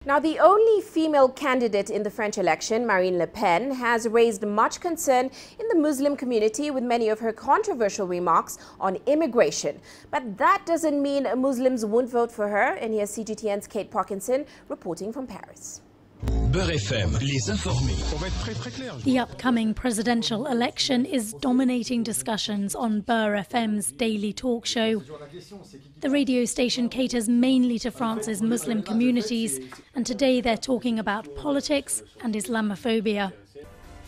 Now, the only female candidate in the French election, Marine Le Pen, has raised much concern in the Muslim community with many of her controversial remarks on immigration. But that doesn't mean Muslims won't vote for her. And here's CGTN's Kate Parkinson reporting from Paris. The upcoming presidential election is dominating discussions on Beurre FM's daily talk show. The radio station caters mainly to France's Muslim communities, and today they're talking about politics and Islamophobia.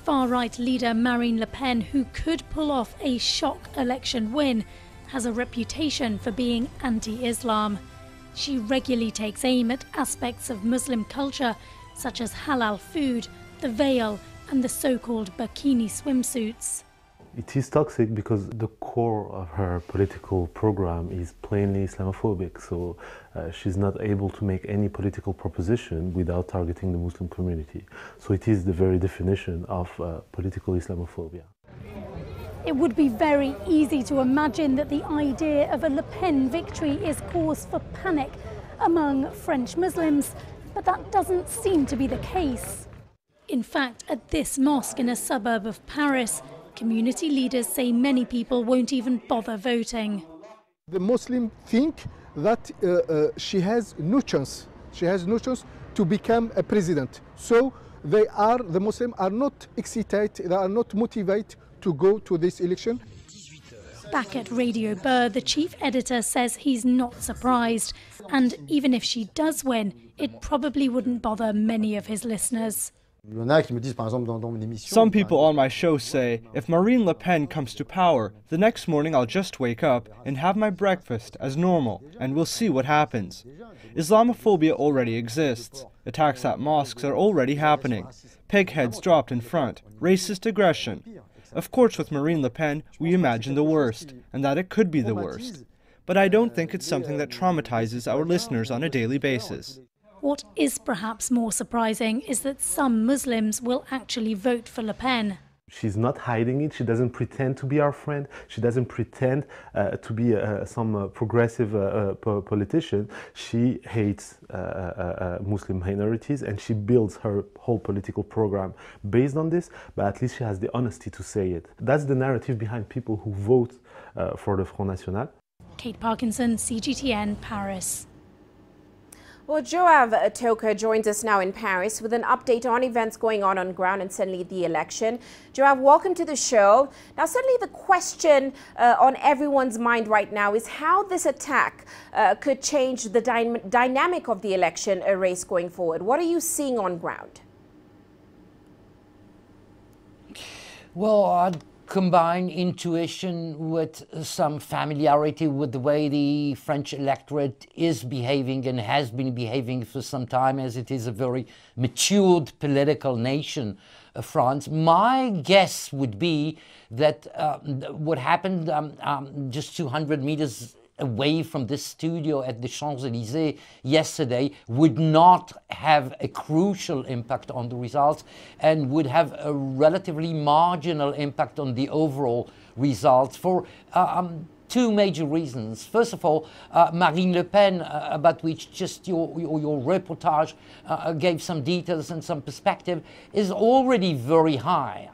Far-right leader Marine Le Pen, who could pull off a shock election win, has a reputation for being anti-Islam. She regularly takes aim at aspects of Muslim culture, such as halal food, the veil and the so-called bikini swimsuits. It is toxic because the core of her political program is plainly Islamophobic, so she's not able to make any political proposition without targeting the Muslim community. So it is the very definition of political Islamophobia. It would be very easy to imagine that the idea of a Le Pen victory is cause for panic among French Muslims, but that doesn't seem to be the case. In fact, at this mosque in a suburb of Paris, community leaders say many people won't even bother voting. The Muslims think that she has no chance. She has no chance to become a president. So the Muslims are not excited, they are not motivated to go to this election. Back at Radio Beurre, the chief editor says he's not surprised. And even if she does win, it probably wouldn't bother many of his listeners. Some people on my show say, if Marine Le Pen comes to power, the next morning I'll just wake up and have my breakfast as normal, and we'll see what happens. Islamophobia already exists. Attacks at mosques are already happening. Pig heads dropped in front. Racist aggression. Of course, with Marine Le Pen, we imagine the worst, and that it could be the worst. But I don't think it's something that traumatizes our listeners on a daily basis. What is perhaps more surprising is that some Muslims will actually vote for Le Pen. She's not hiding it. She doesn't pretend to be our friend. She doesn't pretend to be some progressive politician. She hates Muslim minorities, and she builds her whole political program based on this, but at least she has the honesty to say it. That's the narrative behind people who vote for the Front National. Kate Parkinson, CGTN, Paris. Well, Joav Toka joins us now in Paris with an update on events going on ground and certainly the election. Joav, welcome to the show. Now, certainly the question on everyone's mind right now is how this attack could change the dynamic of the election race going forward. What are you seeing on ground? Well, I'd combine intuition with some familiarity with the way the French electorate is behaving and has been behaving for some time, as it is a very matured political nation, France. My guess would be that what happened just 200 meters away from this studio at the Champs-Élysées yesterday would not have a crucial impact on the results and would have a relatively marginal impact on the overall results for two major reasons. First of all, Marine Le Pen, about which just your reportage gave some details and some perspective, is already very high,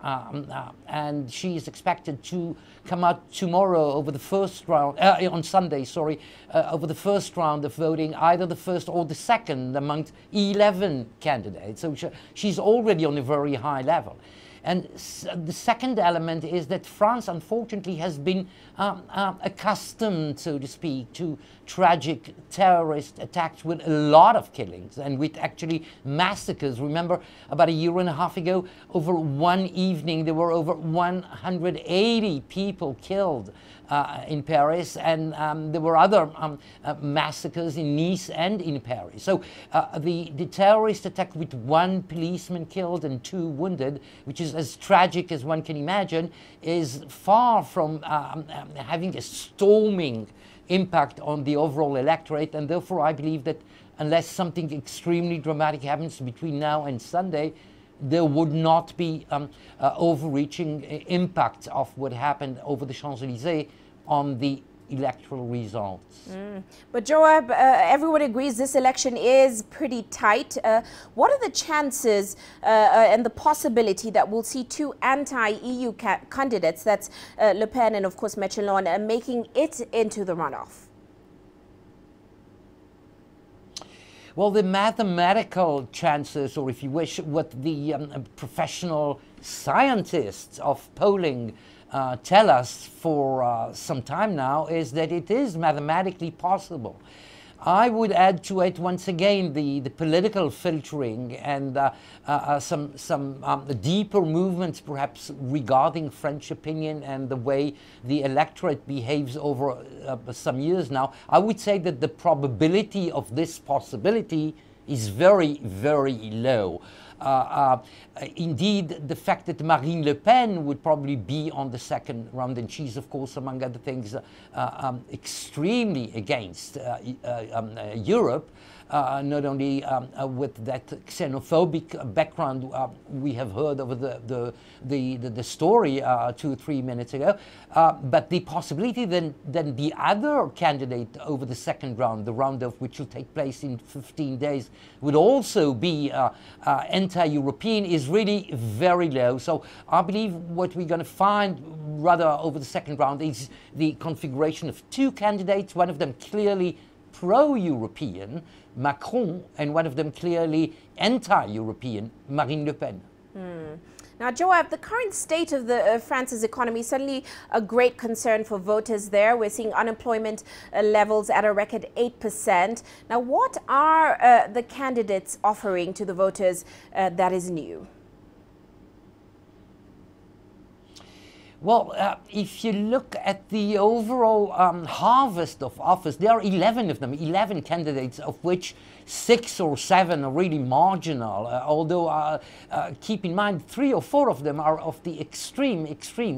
and she is expected to come out tomorrow over the first round, on Sunday, sorry, over the first round of voting, either the first or the second amongst 11 candidates. So she's already on a very high level. And the second element is that France, unfortunately, has been accustomed, so to speak, to tragic terrorist attacks with a lot of killings and with actually massacres. Remember, about a year and a half ago, over one evening, there were over 180 people killed in Paris, and there were other massacres in Nice and in Paris. So the terrorist attack with one policeman killed and 2 wounded, which is as tragic as one can imagine, is far from having a storming impact on the overall electorate, and therefore I believe that unless something extremely dramatic happens between now and Sunday, there would not be overreaching impact of what happened over the Champs-Élysées on the electoral results. But Joab, everyone agrees this election is pretty tight. What are the chances and the possibility that we'll see two anti-EU candidates, that's Le Pen and of course Mélenchon, making it into the runoff? Well, the mathematical chances, or if you wish, what the professional scientists of polling tell us for some time now, is that it is mathematically possible. I would add to it once again the political filtering and some deeper movements perhaps regarding French opinion and the way the electorate behaves over some years now. I would say that the probability of this possibility is very, very low. Indeed, the fact that Marine Le Pen would probably be on the second round, and she's, of course, among other things, extremely against Europe, not only with that xenophobic background we have heard over the story 2 or 3 minutes ago, but the possibility then the other candidate over the second round, the round of which will take place in 15 days, would also be anti-European, is really very low. So I believe what we're going to find rather over the second round is the configuration of two candidates, one of them clearly pro-European, Macron, and one of them clearly anti-European, Marine Le Pen. Now, Joab, the current state of France's economy is certainly a great concern for voters there. We're seeing unemployment levels at a record 8%. Now, what are the candidates offering to the voters that is new? Well, if you look at the overall harvest of offers, there are 11 of them, 11 candidates, of which 6 or 7 are really marginal, although keep in mind 3 or 4 of them are of the extreme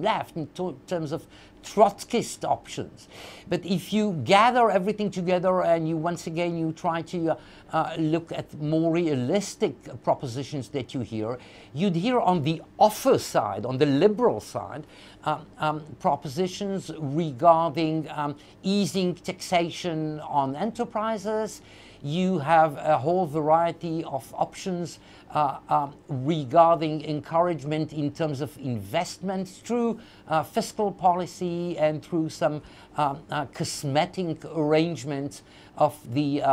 left in terms of Trotskyist options. But if you gather everything together and you once again you try to look at more realistic propositions that you hear, you'd hear on the offer side, on the liberal side, propositions regarding easing taxation on enterprises. You have a whole variety of options regarding encouragement in terms of investment through fiscal policy and through some cosmetic arrangements of the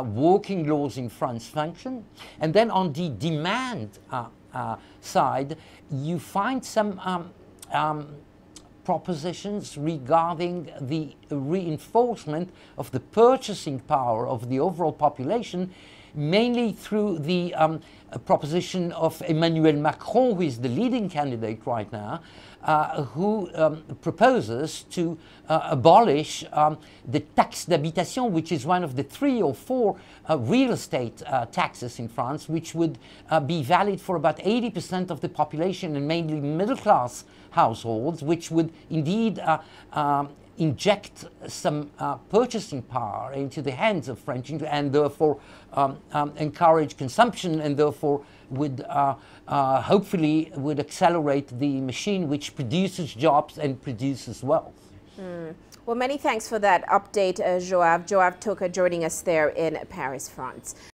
working laws in France function. And then on the demand side, you find some propositions regarding the reinforcement of the purchasing power of the overall population, mainly through the proposition of Emmanuel Macron, who is the leading candidate right now, who proposes to abolish the taxe d'habitation, which is one of the 3 or 4 real estate taxes in France, which would be valid for about 80% of the population and mainly middle-class households, which would indeed inject some purchasing power into the hands of French and therefore encourage consumption, and therefore would hopefully would accelerate the machine which produces jobs and produces wealth. Well, many thanks for that update, Joab. Joab Toka joining us there in Paris, France.